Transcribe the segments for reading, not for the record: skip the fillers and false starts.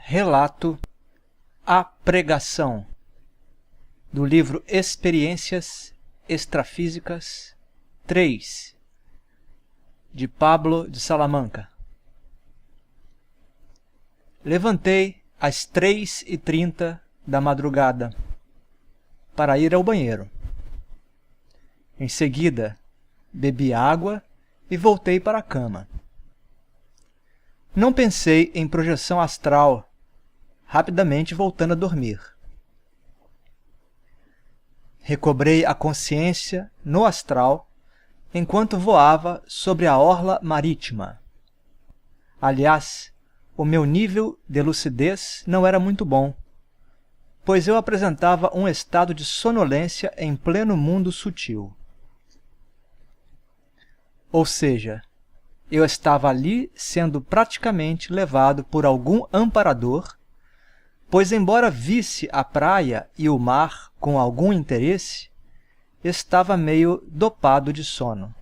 Relato A Pregação, do livro Experiências Extrafísicas 3, de Pablo de Salamanca. Levantei às 3h30 da madrugada para ir ao banheiro. Em seguida, bebi água e voltei para a cama. Não pensei em projeção astral, rapidamente voltando a dormir. Recobrei a consciência no astral enquanto voava sobre a orla marítima. Aliás, o meu nível de lucidez não era muito bom, pois eu apresentava um estado de sonolência em pleno mundo sutil. Ou seja, eu estava ali sendo praticamente levado por algum amparador, pois embora visse a praia e o mar com algum interesse, estava meio dopado de sono.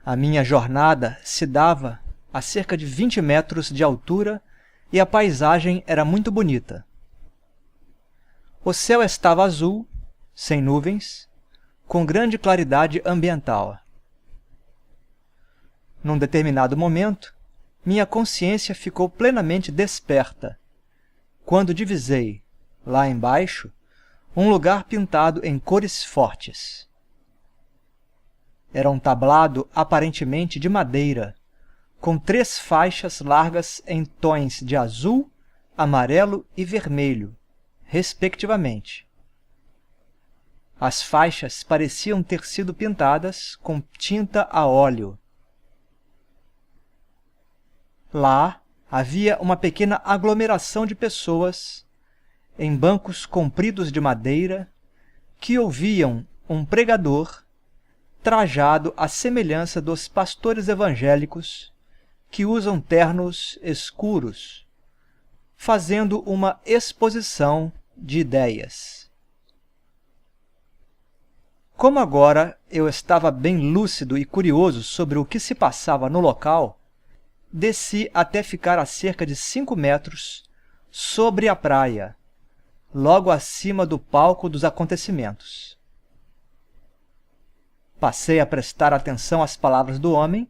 A minha jornada se dava a cerca de 20 metros de altura e a paisagem era muito bonita. O céu estava azul, sem nuvens, com grande claridade ambiental. Num determinado momento, minha consciência ficou plenamente desperta, quando divisei, lá embaixo, um lugar pintado em cores fortes. Era um tablado aparentemente de madeira, com 3 faixas largas em tons de azul, amarelo e vermelho, respectivamente. As faixas pareciam ter sido pintadas com tinta a óleo. Lá havia uma pequena aglomeração de pessoas, em bancos compridos de madeira, que ouviam um pregador trajado à semelhança dos pastores evangélicos que usam ternos escuros, fazendo uma exposição de ideias. Como agora eu estava bem lúcido e curioso sobre o que se passava no local, desci até ficar a cerca de 5 metros sobre a praia, logo acima do palco dos acontecimentos. Passei a prestar atenção às palavras do homem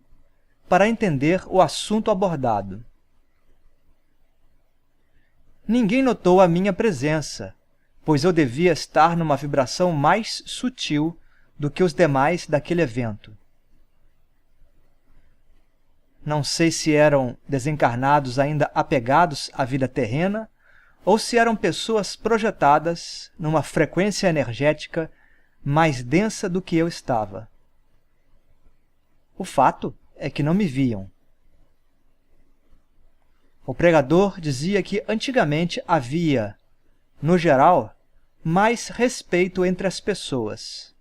para entender o assunto abordado. Ninguém notou a minha presença, pois eu devia estar numa vibração mais sutil do que os demais daquele evento. Não sei se eram desencarnados ainda apegados à vida terrena ou se eram pessoas projetadas numa frequência energética mais densa do que eu estava. O fato é que não me viam. O pregador dizia que antigamente havia, no geral, mais respeito entre as pessoas.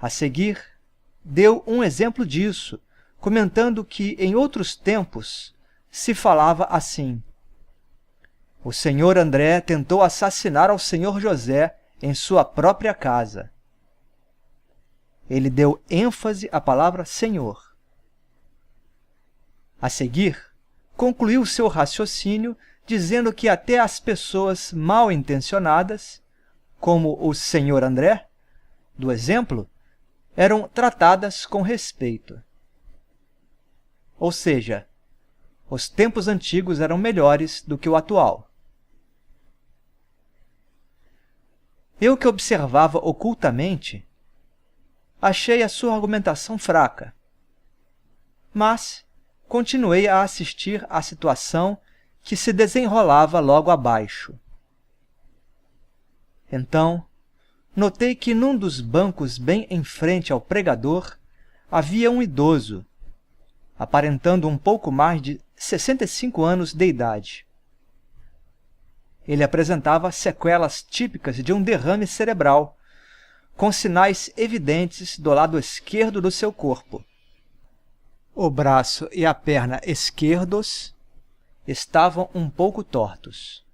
A seguir, deu um exemplo disso, comentando que em outros tempos se falava assim: o senhor André tentou assassinar ao senhor José em sua própria casa. Ele deu ênfase à palavra senhor. A seguir, concluiu seu raciocínio dizendo que até as pessoas mal intencionadas, como o senhor André, do exemplo, eram tratadas com respeito. Ou seja, os tempos antigos eram melhores do que o atual. Eu que observava ocultamente, achei a sua argumentação fraca, mas continuei a assistir à situação que se desenrolava logo abaixo. Então, notei que num dos bancos bem em frente ao pregador havia um idoso, aparentando um pouco mais de 65 anos de idade. Ele apresentava sequelas típicas de um derrame cerebral, com sinais evidentes do lado esquerdo do seu corpo. O braço e a perna esquerdos estavam um pouco tortos.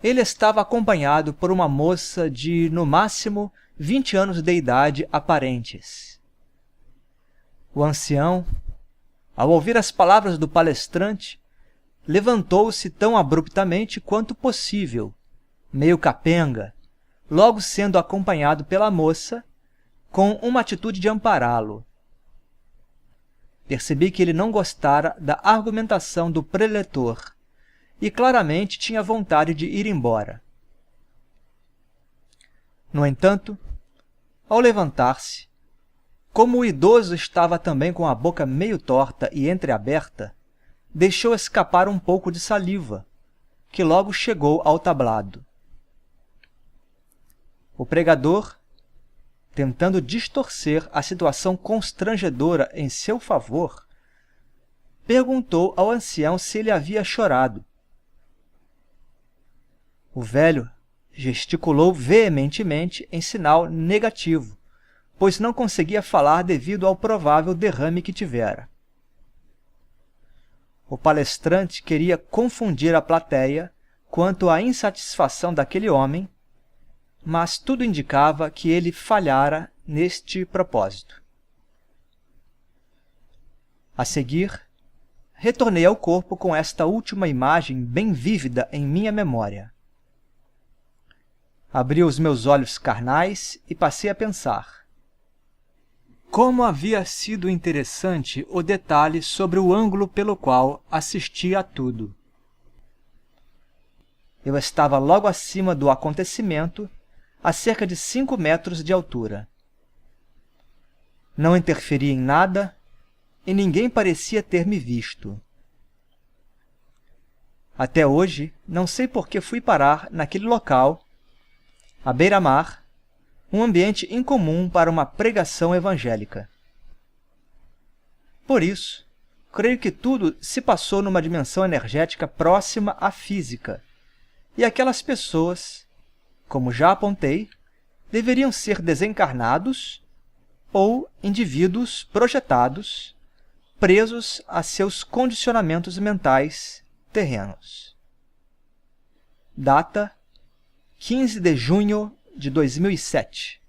Ele estava acompanhado por uma moça de, no máximo, 20 anos de idade aparentes. O ancião, Ao ouvir as palavras do palestrante, levantou-se tão abruptamente quanto possível, meio capenga, logo sendo acompanhado pela moça, com uma atitude de ampará-lo. Percebi que ele não gostara da argumentação do preletor e claramente tinha vontade de ir embora. No entanto, ao levantar-se, como o idoso estava também com a boca meio torta e entreaberta, deixou escapar um pouco de saliva, que logo chegou ao tablado. O pregador, tentando distorcer a situação constrangedora em seu favor, perguntou ao ancião se ele havia chorado. O velho gesticulou veementemente em sinal negativo, pois não conseguia falar devido ao provável derrame que tivera. O palestrante queria confundir a plateia quanto à insatisfação daquele homem, mas tudo indicava que ele falhara neste propósito. A seguir, retornei ao corpo com esta última imagem bem vívida em minha memória. Abri os meus olhos carnais e passei a pensar. Como havia sido interessante o detalhe sobre o ângulo pelo qual assisti a tudo. Eu estava logo acima do acontecimento, a cerca de 5 metros de altura. Não interferi em nada e ninguém parecia ter me visto. Até hoje, não sei por que fui parar naquele local, à beira-mar, um ambiente incomum para uma pregação evangélica. Por isso, creio que tudo se passou numa dimensão energética próxima à física, e aquelas pessoas, como já apontei, deveriam ser desencarnados ou indivíduos projetados, presos a seus condicionamentos mentais terrenos. Data: 15 de junho de 2007.